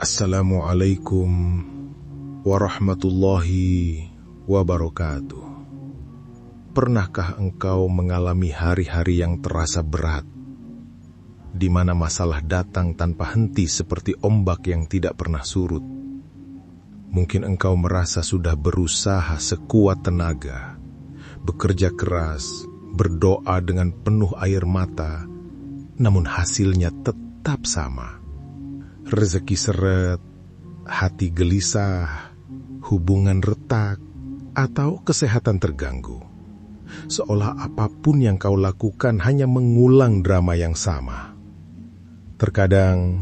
Assalamualaikum warahmatullahi wabarakatuh. Pernahkah engkau mengalami hari-hari yang terasa berat, di mana masalah datang tanpa henti seperti ombak yang tidak pernah surut? Mungkin engkau merasa sudah berusaha sekuat tenaga, bekerja keras, berdoa dengan penuh air mata, namun hasilnya tetap sama. Rezeki seret, hati gelisah, hubungan retak, atau kesehatan terganggu. Seolah apapun yang kau lakukan hanya mengulang drama yang sama. Terkadang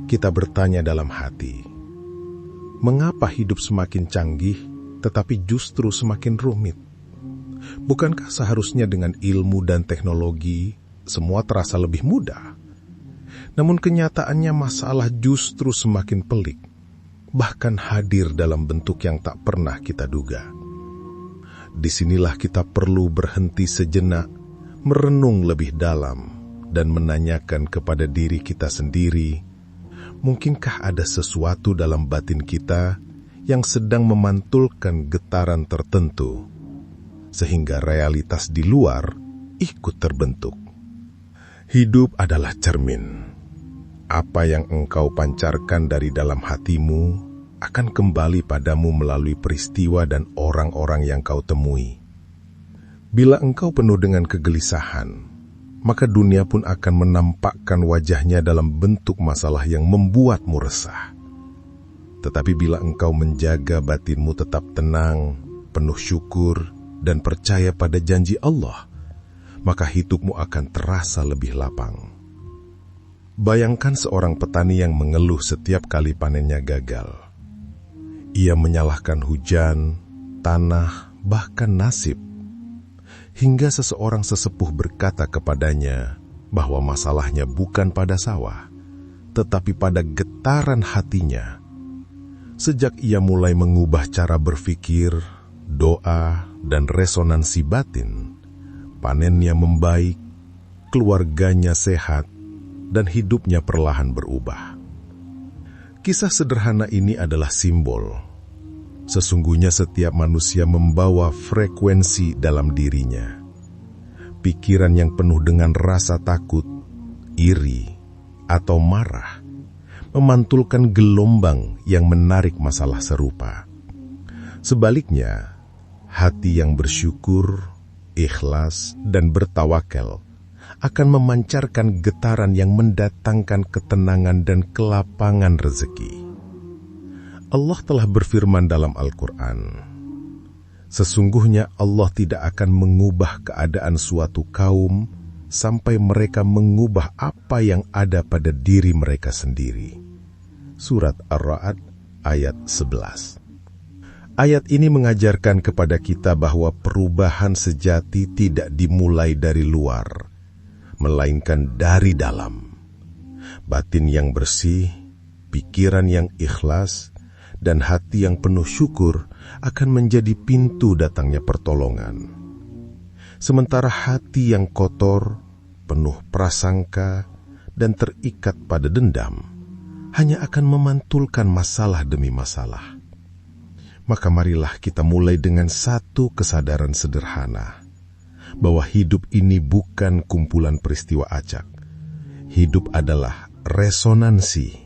kita bertanya dalam hati, mengapa hidup semakin canggih tetapi justru semakin rumit? Bukankah seharusnya dengan ilmu dan teknologi semua terasa lebih mudah? Namun kenyataannya masalah justru semakin pelik, bahkan hadir dalam bentuk yang tak pernah kita duga. Disinilah kita perlu berhenti sejenak, merenung lebih dalam, dan menanyakan kepada diri kita sendiri, mungkinkah ada sesuatu dalam batin kita yang sedang memantulkan getaran tertentu, sehingga realitas di luar ikut terbentuk. Hidup adalah cermin. Apa yang engkau pancarkan dari dalam hatimu akan kembali padamu melalui peristiwa dan orang-orang yang kau temui. Bila engkau penuh dengan kegelisahan, maka dunia pun akan menampakkan wajahnya dalam bentuk masalah yang membuatmu resah. Tetapi bila engkau menjaga batinmu tetap tenang, penuh syukur, dan percaya pada janji Allah, maka hidupmu akan terasa lebih lapang. Bayangkan seorang petani yang mengeluh setiap kali panennya gagal. Ia menyalahkan hujan, tanah, bahkan nasib. Hingga seseorang sesepuh berkata kepadanya bahwa masalahnya bukan pada sawah, tetapi pada getaran hatinya. Sejak ia mulai mengubah cara berpikir, doa, dan resonansi batin, panennya membaik, keluarganya sehat, dan hidupnya perlahan berubah. Kisah sederhana ini adalah simbol. Sesungguhnya setiap manusia membawa frekuensi dalam dirinya. Pikiran yang penuh dengan rasa takut, iri, atau marah memantulkan gelombang yang menarik masalah serupa. Sebaliknya, hati yang bersyukur, ikhlas, dan bertawakal akan memancarkan getaran yang mendatangkan ketenangan dan kelapangan rezeki. Allah telah berfirman dalam Al-Quran, sesungguhnya Allah tidak akan mengubah keadaan suatu kaum sampai mereka mengubah apa yang ada pada diri mereka sendiri. Surat Ar-Ra'd ayat 11. Ayat ini mengajarkan kepada kita bahwa perubahan sejati tidak dimulai dari luar, melainkan dari dalam. Batin yang bersih, pikiran yang ikhlas, dan hati yang penuh syukur akan menjadi pintu datangnya pertolongan. Sementara hati yang kotor, penuh prasangka, dan terikat pada dendam, hanya akan memantulkan masalah demi masalah. Maka marilah kita mulai dengan satu kesadaran sederhana, bahwa hidup ini bukan kumpulan peristiwa acak. Hidup adalah resonansi.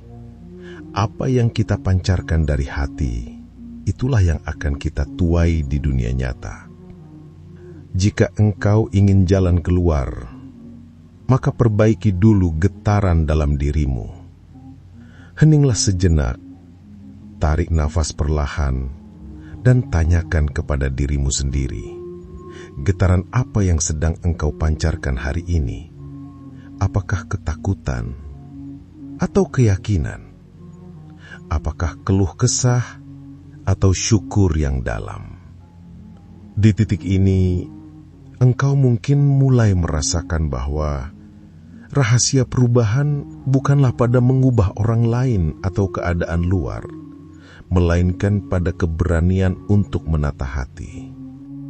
Apa yang kita pancarkan dari hati, itulah yang akan kita tuai di dunia nyata. Jika engkau ingin jalan keluar, maka perbaiki dulu getaran dalam dirimu. Heninglah sejenak, tarik nafas perlahan, dan tanyakan kepada dirimu sendiri, getaran apa yang sedang engkau pancarkan hari ini? Apakah ketakutan atau keyakinan? Apakah keluh kesah atau syukur yang dalam? Di titik ini, engkau mungkin mulai merasakan bahwa rahasia perubahan bukanlah pada mengubah orang lain atau keadaan luar, melainkan pada keberanian untuk menata hati.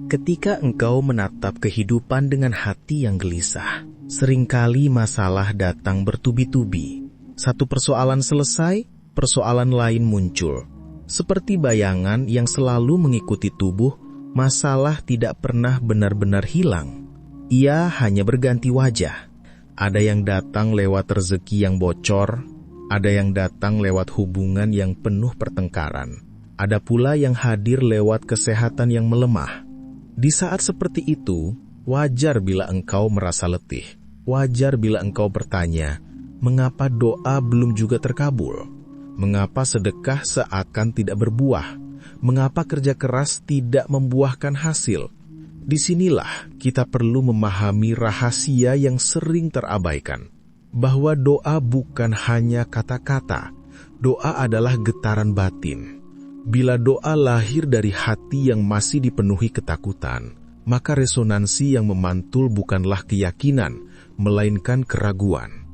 Ketika engkau menatap kehidupan dengan hati yang gelisah, seringkali masalah datang bertubi-tubi. Satu persoalan selesai, persoalan lain muncul. Seperti bayangan yang selalu mengikuti tubuh, masalah tidak pernah benar-benar hilang. Ia hanya berganti wajah. Ada yang datang lewat rezeki yang bocor, ada yang datang lewat hubungan yang penuh pertengkaran. Ada pula yang hadir lewat kesehatan yang melemah. Di saat seperti itu, wajar bila engkau merasa letih. Wajar bila engkau bertanya, mengapa doa belum juga terkabul? Mengapa sedekah seakan tidak berbuah? Mengapa kerja keras tidak membuahkan hasil? Disinilah kita perlu memahami rahasia yang sering terabaikan. Bahwa doa bukan hanya kata-kata. Doa adalah getaran batin. Bila doa lahir dari hati yang masih dipenuhi ketakutan, maka resonansi yang memantul bukanlah keyakinan, melainkan keraguan.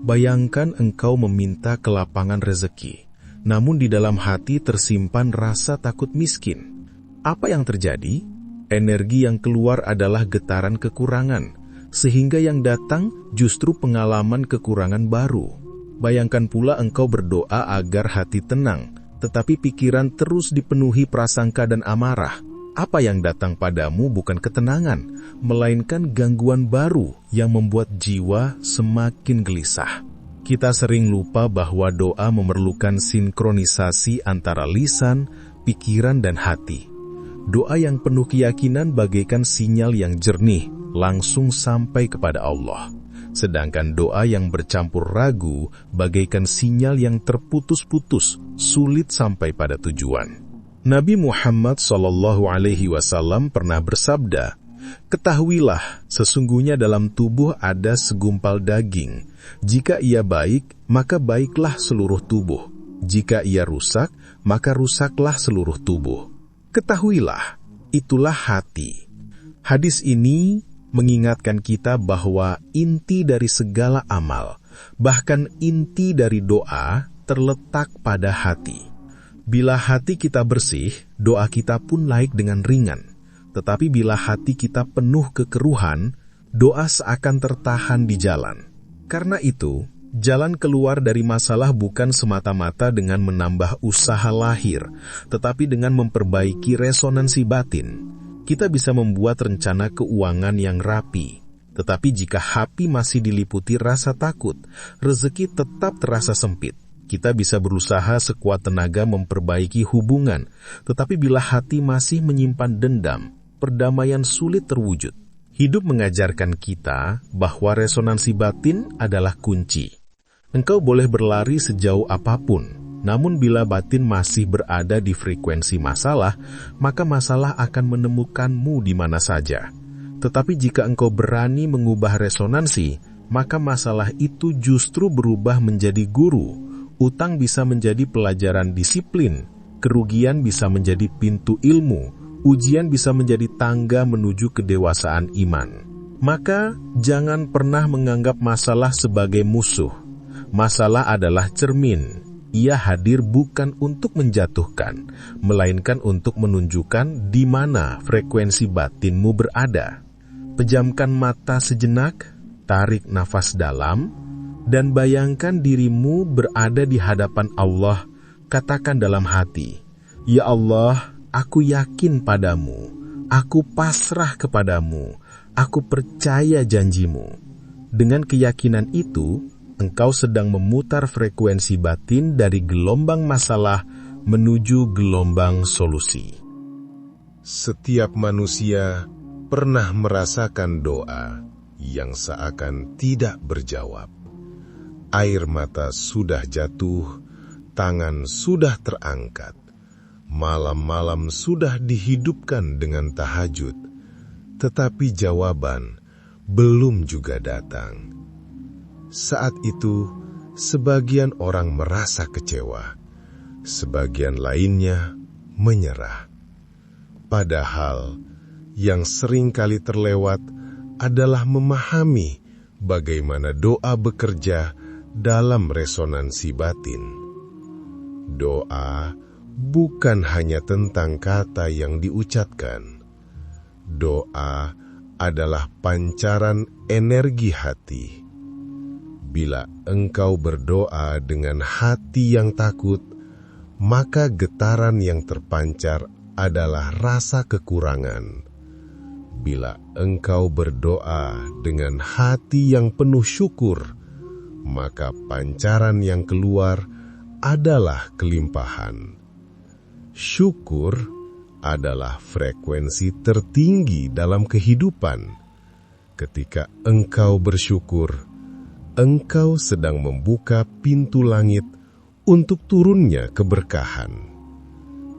Bayangkan engkau meminta kelapangan rezeki, namun di dalam hati tersimpan rasa takut miskin. Apa yang terjadi? Energi yang keluar adalah getaran kekurangan, sehingga yang datang justru pengalaman kekurangan baru. Bayangkan pula engkau berdoa agar hati tenang, tetapi pikiran terus dipenuhi prasangka dan amarah. Apa yang datang padamu bukan ketenangan, melainkan gangguan baru yang membuat jiwa semakin gelisah. Kita sering lupa bahwa doa memerlukan sinkronisasi antara lisan, pikiran, dan hati. Doa yang penuh keyakinan bagaikan sinyal yang jernih, langsung sampai kepada Allah. Sedangkan doa yang bercampur ragu bagaikan sinyal yang terputus-putus, sulit sampai pada tujuan. Nabi Muhammad SAW pernah bersabda, "Ketahuilah, sesungguhnya dalam tubuh ada segumpal daging. Jika ia baik, maka baiklah seluruh tubuh. Jika ia rusak, maka rusaklah seluruh tubuh. Ketahuilah, itulah hati." Hadis ini mengingatkan kita bahwa inti dari segala amal, bahkan inti dari doa, terletak pada hati. Bila hati kita bersih, doa kita pun naik dengan ringan. Tetapi bila hati kita penuh kekeruhan, doa seakan tertahan di jalan. Karena itu, jalan keluar dari masalah bukan semata-mata dengan menambah usaha lahir, tetapi dengan memperbaiki resonansi batin. Kita bisa membuat rencana keuangan yang rapi, tetapi jika hati masih diliputi rasa takut, rezeki tetap terasa sempit. Kita bisa berusaha sekuat tenaga memperbaiki hubungan, tetapi bila hati masih menyimpan dendam, perdamaian sulit terwujud. Hidup mengajarkan kita bahwa resonansi batin adalah kunci. Engkau boleh berlari sejauh apapun, namun bila batin masih berada di frekuensi masalah, maka masalah akan menemukanmu di mana saja. Tetapi jika engkau berani mengubah resonansi, maka masalah itu justru berubah menjadi guru. Utang bisa menjadi pelajaran disiplin, kerugian bisa menjadi pintu ilmu, ujian bisa menjadi tangga menuju kedewasaan iman. Maka jangan pernah menganggap masalah sebagai musuh. Masalah adalah cermin. Ia hadir bukan untuk menjatuhkan, melainkan untuk menunjukkan di mana frekuensi batinmu berada. Pejamkan mata sejenak, tarik nafas dalam, dan bayangkan dirimu berada di hadapan Allah. Katakan dalam hati, "Ya Allah, aku yakin padamu, aku pasrah kepadamu, aku percaya janjimu." Dengan keyakinan itu, engkau sedang memutar frekuensi batin dari gelombang masalah menuju gelombang solusi. Setiap manusia pernah merasakan doa yang seakan tidak berjawab. Air mata sudah jatuh, tangan sudah terangkat, malam-malam sudah dihidupkan dengan tahajud, tetapi jawaban belum juga datang. Saat itu, sebagian orang merasa kecewa, sebagian lainnya menyerah. Padahal, yang sering kali terlewat adalah memahami bagaimana doa bekerja dalam resonansi batin. Doa bukan hanya tentang kata yang diucapkan. Doa adalah pancaran energi hati. Bila engkau berdoa dengan hati yang takut, maka getaran yang terpancar adalah rasa kekurangan. Bila engkau berdoa dengan hati yang penuh syukur, maka pancaran yang keluar adalah kelimpahan. Syukur adalah frekuensi tertinggi dalam kehidupan. Ketika engkau bersyukur, engkau sedang membuka pintu langit untuk turunnya keberkahan.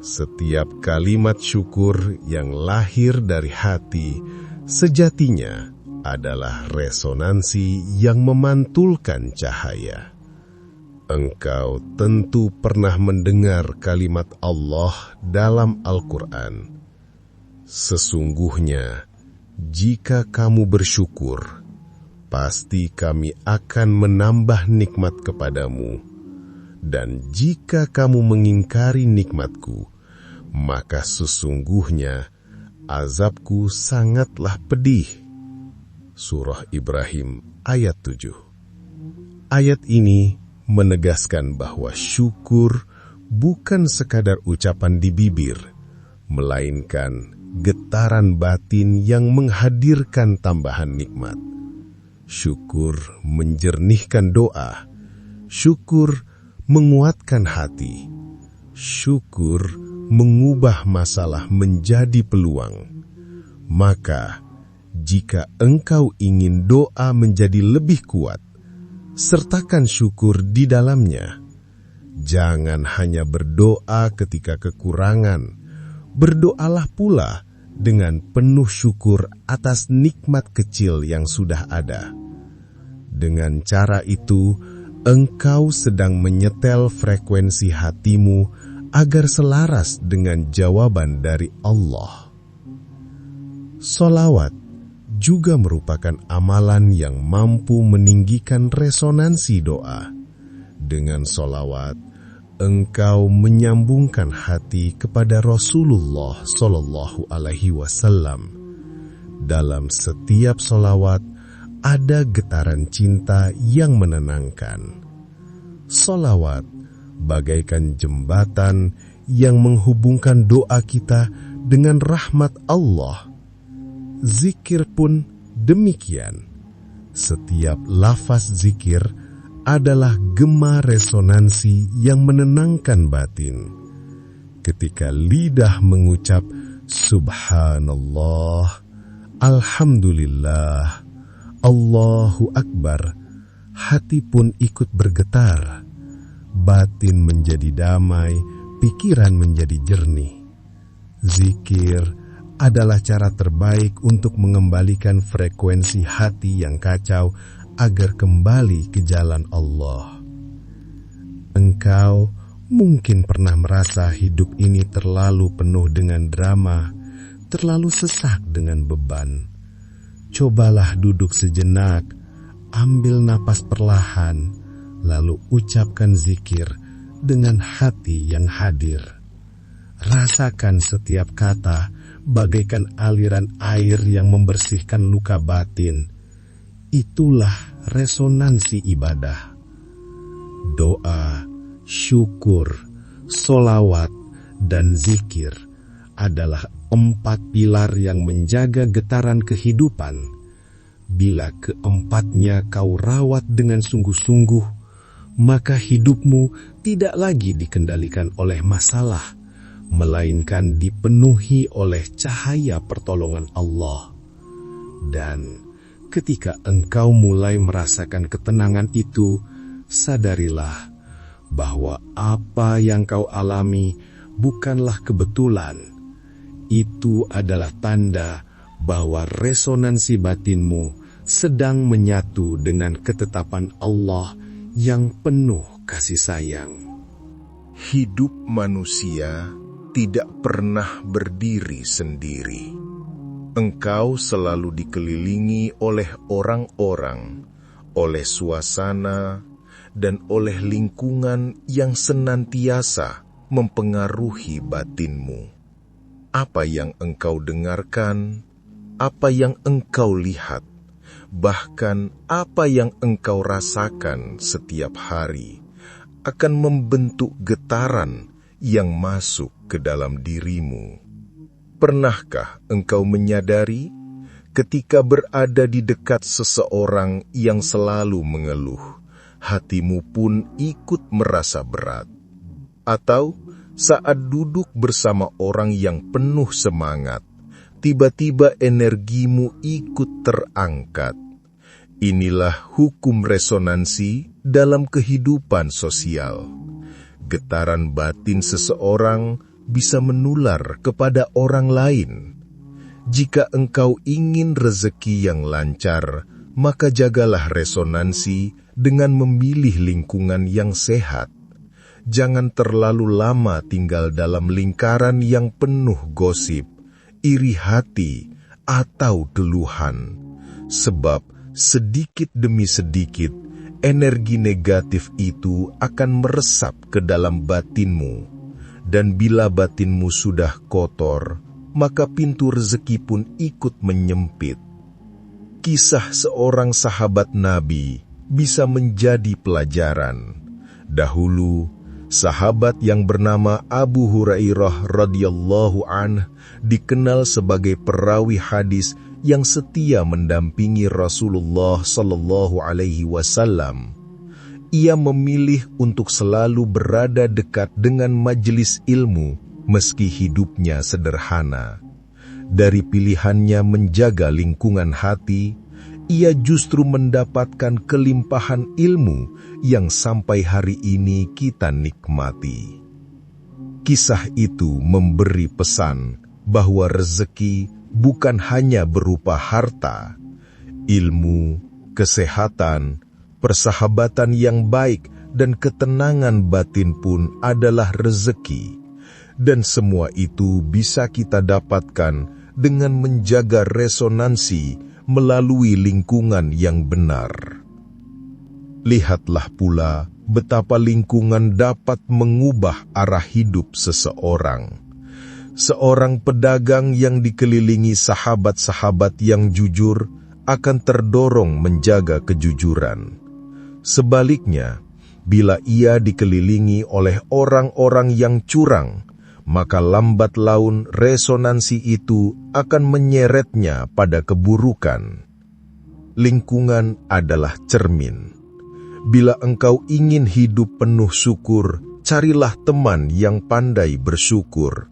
Setiap kalimat syukur yang lahir dari hati sejatinya adalah resonansi yang memantulkan cahaya. Engkau tentu pernah mendengar kalimat Allah dalam Al-Quran. Sesungguhnya, jika kamu bersyukur, pasti kami akan menambah nikmat kepadamu. Dan jika kamu mengingkari nikmatku, maka sesungguhnya azabku sangatlah pedih. Surah Ibrahim ayat 7. Ayat ini menegaskan bahwa syukur bukan sekadar ucapan di bibir, melainkan getaran batin yang menghadirkan tambahan nikmat. Syukur menjernihkan doa, syukur menguatkan hati, syukur mengubah masalah menjadi peluang. Maka, jika engkau ingin doa menjadi lebih kuat, sertakan syukur di dalamnya. Jangan hanya berdoa ketika kekurangan, berdoalah pula dengan penuh syukur atas nikmat kecil yang sudah ada. Dengan cara itu, engkau sedang menyetel frekuensi hatimu agar selaras dengan jawaban dari Allah. Sholawat juga merupakan amalan yang mampu meninggikan resonansi doa. Dengan sholawat, engkau menyambungkan hati kepada Rasulullah Shallallahu Alaihi Wasallam. Dalam setiap sholawat ada getaran cinta yang menenangkan. Sholawat bagaikan jembatan yang menghubungkan doa kita dengan rahmat Allah. Zikir pun demikian. Setiap lafaz zikir adalah gema resonansi yang menenangkan batin. Ketika lidah mengucap Subhanallah, Alhamdulillah, Allahu Akbar, hati pun ikut bergetar. Batin menjadi damai, pikiran menjadi jernih. Zikir adalah cara terbaik untuk mengembalikan frekuensi hati yang kacau agar kembali ke jalan Allah. Engkau mungkin pernah merasa hidup ini terlalu penuh dengan drama, terlalu sesak dengan beban. Cobalah duduk sejenak, ambil napas perlahan, lalu ucapkan zikir dengan hati yang hadir. Rasakan setiap kata bagaikan aliran air yang membersihkan luka batin. Itulah resonansi ibadah. Doa, syukur, sholawat, dan zikir adalah 4 pilar yang menjaga getaran kehidupan. Bila keempatnya kau rawat dengan sungguh-sungguh, maka hidupmu tidak lagi dikendalikan oleh masalah, melainkan dipenuhi oleh cahaya pertolongan Allah. Dan ketika engkau mulai merasakan ketenangan itu, sadarilah bahwa apa yang kau alami bukanlah kebetulan. Itu adalah tanda bahwa resonansi batinmu sedang menyatu dengan ketetapan Allah yang penuh kasih sayang. Hidup manusia tidak pernah berdiri sendiri. Engkau selalu dikelilingi oleh orang-orang, oleh suasana, dan oleh lingkungan yang senantiasa mempengaruhi batinmu. Apa yang engkau dengarkan, apa yang engkau lihat, bahkan apa yang engkau rasakan setiap hari akan membentuk getaran yang masuk ke dalam dirimu. Pernahkah engkau menyadari ketika berada di dekat seseorang yang selalu mengeluh, hatimu pun ikut merasa berat? Atau saat duduk bersama orang yang penuh semangat, tiba-tiba energimu ikut terangkat? Inilah hukum resonansi dalam kehidupan sosial. Getaran batin seseorang bisa menular kepada orang lain. Jika engkau ingin rezeki yang lancar, maka jagalah resonansi dengan memilih lingkungan yang sehat. Jangan terlalu lama tinggal dalam lingkaran yang penuh gosip, iri hati, atau keluhan. Sebab sedikit demi sedikit, energi negatif itu akan meresap ke dalam batinmu. Dan bila batinmu sudah kotor, maka pintu rezeki pun ikut menyempit. Kisah seorang sahabat Nabi bisa menjadi pelajaran. Dahulu, sahabat yang bernama Abu Hurairah radhiyallahu anhu dikenal sebagai perawi hadis yang setia mendampingi Rasulullah sallallahu alaihi wasallam. Ia memilih untuk selalu berada dekat dengan majelis ilmu meski hidupnya sederhana. Dari pilihannya menjaga lingkungan hati, ia justru mendapatkan kelimpahan ilmu yang sampai hari ini kita nikmati. Kisah itu memberi pesan bahwa rezeki bukan hanya berupa harta, ilmu, kesehatan, persahabatan yang baik, dan ketenangan batin pun adalah rezeki. Dan semua itu bisa kita dapatkan dengan menjaga resonansi melalui lingkungan yang benar. Lihatlah pula betapa lingkungan dapat mengubah arah hidup seseorang. Seorang pedagang yang dikelilingi sahabat-sahabat yang jujur akan terdorong menjaga kejujuran. Sebaliknya, bila ia dikelilingi oleh orang-orang yang curang, maka lambat laun resonansi itu akan menyeretnya pada keburukan. Lingkungan adalah cermin. Bila engkau ingin hidup penuh syukur, carilah teman yang pandai bersyukur.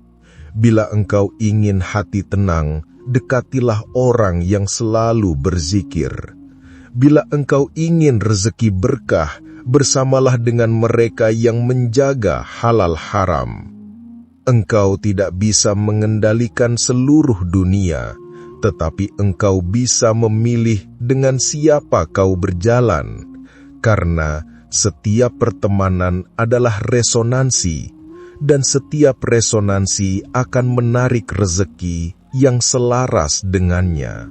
Bila engkau ingin hati tenang, dekatilah orang yang selalu berzikir. Bila engkau ingin rezeki berkah, bersamalah dengan mereka yang menjaga halal haram. Engkau tidak bisa mengendalikan seluruh dunia, tetapi engkau bisa memilih dengan siapa kau berjalan, karena setiap pertemanan adalah resonansi, dan setiap resonansi akan menarik rezeki yang selaras dengannya.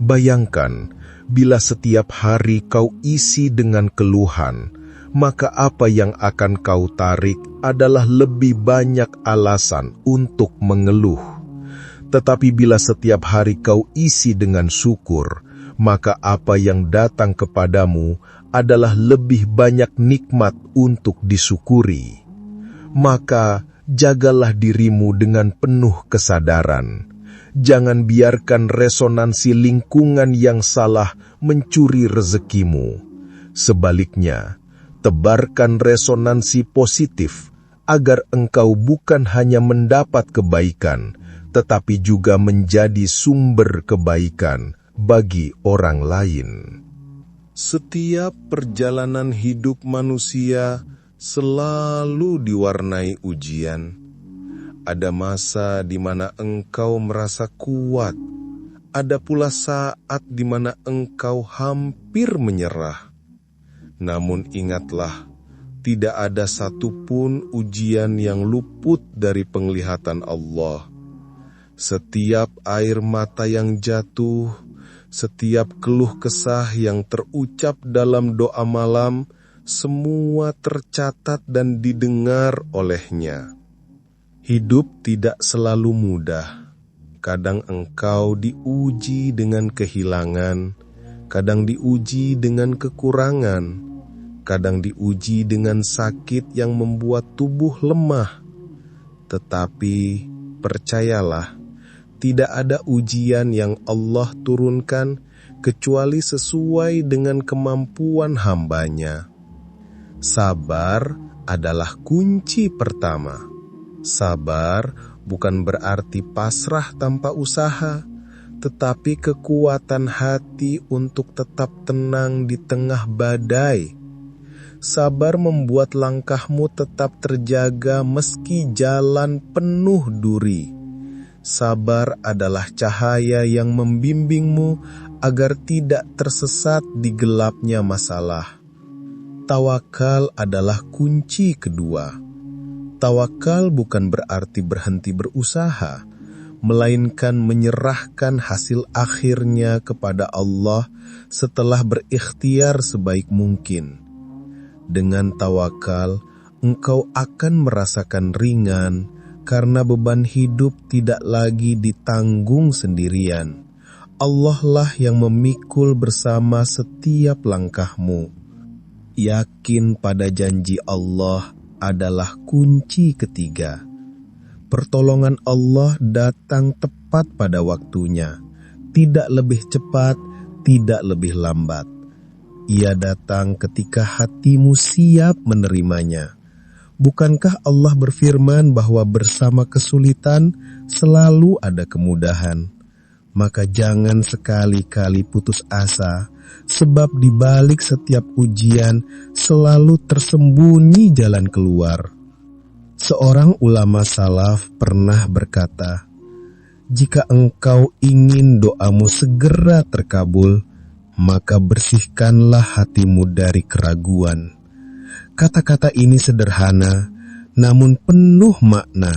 Bayangkan, bila setiap hari kau isi dengan keluhan, maka apa yang akan kau tarik adalah lebih banyak alasan untuk mengeluh. Tetapi bila setiap hari kau isi dengan syukur, maka apa yang datang kepadamu adalah lebih banyak nikmat untuk disyukuri. Maka jagalah dirimu dengan penuh kesadaran. Jangan biarkan resonansi lingkungan yang salah mencuri rezekimu. Sebaliknya, tebarkan resonansi positif agar engkau bukan hanya mendapat kebaikan, tetapi juga menjadi sumber kebaikan bagi orang lain. Setiap perjalanan hidup manusia selalu diwarnai ujian. Ada masa di mana engkau merasa kuat, ada pula saat di mana engkau hampir menyerah. Namun ingatlah, tidak ada satupun ujian yang luput dari penglihatan Allah. Setiap air mata yang jatuh, setiap keluh kesah yang terucap dalam doa malam, semua tercatat dan didengar olehnya. Hidup tidak selalu mudah. Kadang engkau diuji dengan kehilangan, kadang diuji dengan kekurangan, kadang diuji dengan sakit yang membuat tubuh lemah. Tetapi percayalah, tidak ada ujian yang Allah turunkan kecuali sesuai dengan kemampuan hamba-Nya. Sabar adalah kunci pertama. Sabar bukan berarti pasrah tanpa usaha, tetapi kekuatan hati untuk tetap tenang di tengah badai. Sabar membuat langkahmu tetap terjaga meski jalan penuh duri. Sabar adalah cahaya yang membimbingmu agar tidak tersesat di gelapnya masalah. Tawakal adalah kunci kedua. Tawakal bukan berarti berhenti berusaha, melainkan menyerahkan hasil akhirnya kepada Allah setelah berikhtiar sebaik mungkin. Dengan tawakal, engkau akan merasakan ringan, karena beban hidup tidak lagi ditanggung sendirian. Allah lah yang memikul bersama setiap langkahmu. Yakin pada janji Allah adalah kunci ketiga. Pertolongan Allah datang tepat pada waktunya, tidak lebih cepat, tidak lebih lambat. Ia datang ketika hatimu siap menerimanya. Bukankah Allah berfirman bahwa bersama kesulitan selalu ada kemudahan? Maka jangan sekali-kali putus asa, sebab di balik setiap ujian selalu tersembunyi jalan keluar. Seorang ulama salaf pernah berkata, "Jika engkau ingin doamu segera terkabul, maka bersihkanlah hatimu dari keraguan." Kata-kata ini sederhana, namun penuh makna.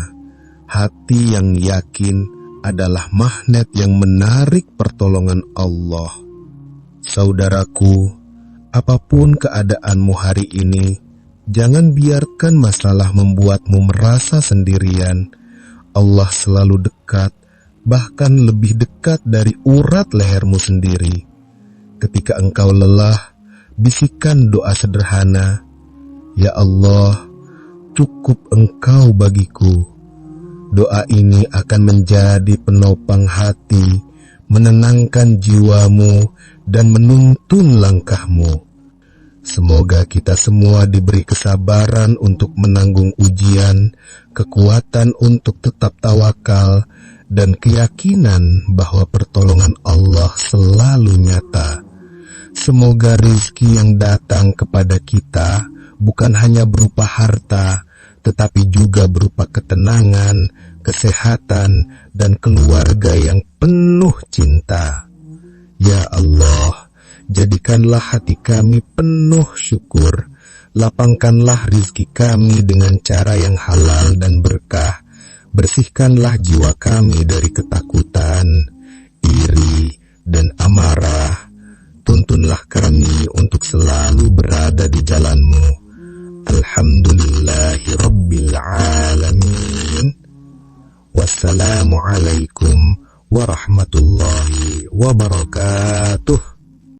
Hati yang yakin adalah magnet yang menarik pertolongan Allah. Saudaraku, apapun keadaanmu hari ini, jangan biarkan masalah membuatmu merasa sendirian. Allah selalu dekat, bahkan lebih dekat dari urat lehermu sendiri. Ketika engkau lelah, bisikan doa sederhana, "Ya Allah, cukup Engkau bagiku." Doa ini akan menjadi penopang hati, menenangkan jiwamu, dan menuntun langkahmu. Semoga kita semua diberi kesabaran untuk menanggung ujian, kekuatan untuk tetap tawakal, dan keyakinan bahwa pertolongan Allah selalu nyata. Semoga rizki yang datang kepada kita bukan hanya berupa harta, tetapi juga berupa ketenangan, kesehatan, dan keluarga yang penuh cinta. Ya Allah, jadikanlah hati kami penuh syukur. Lapangkanlah rizki kami dengan cara yang halal dan berkah. Bersihkanlah jiwa kami dari ketakutan, iri, dan amarah. Tuntunlah kami untuk selalu berada di jalan-Mu. Alhamdulillahi Rabbil Alamin. Wassalamualaikum warahmatullahi wabarakatuh.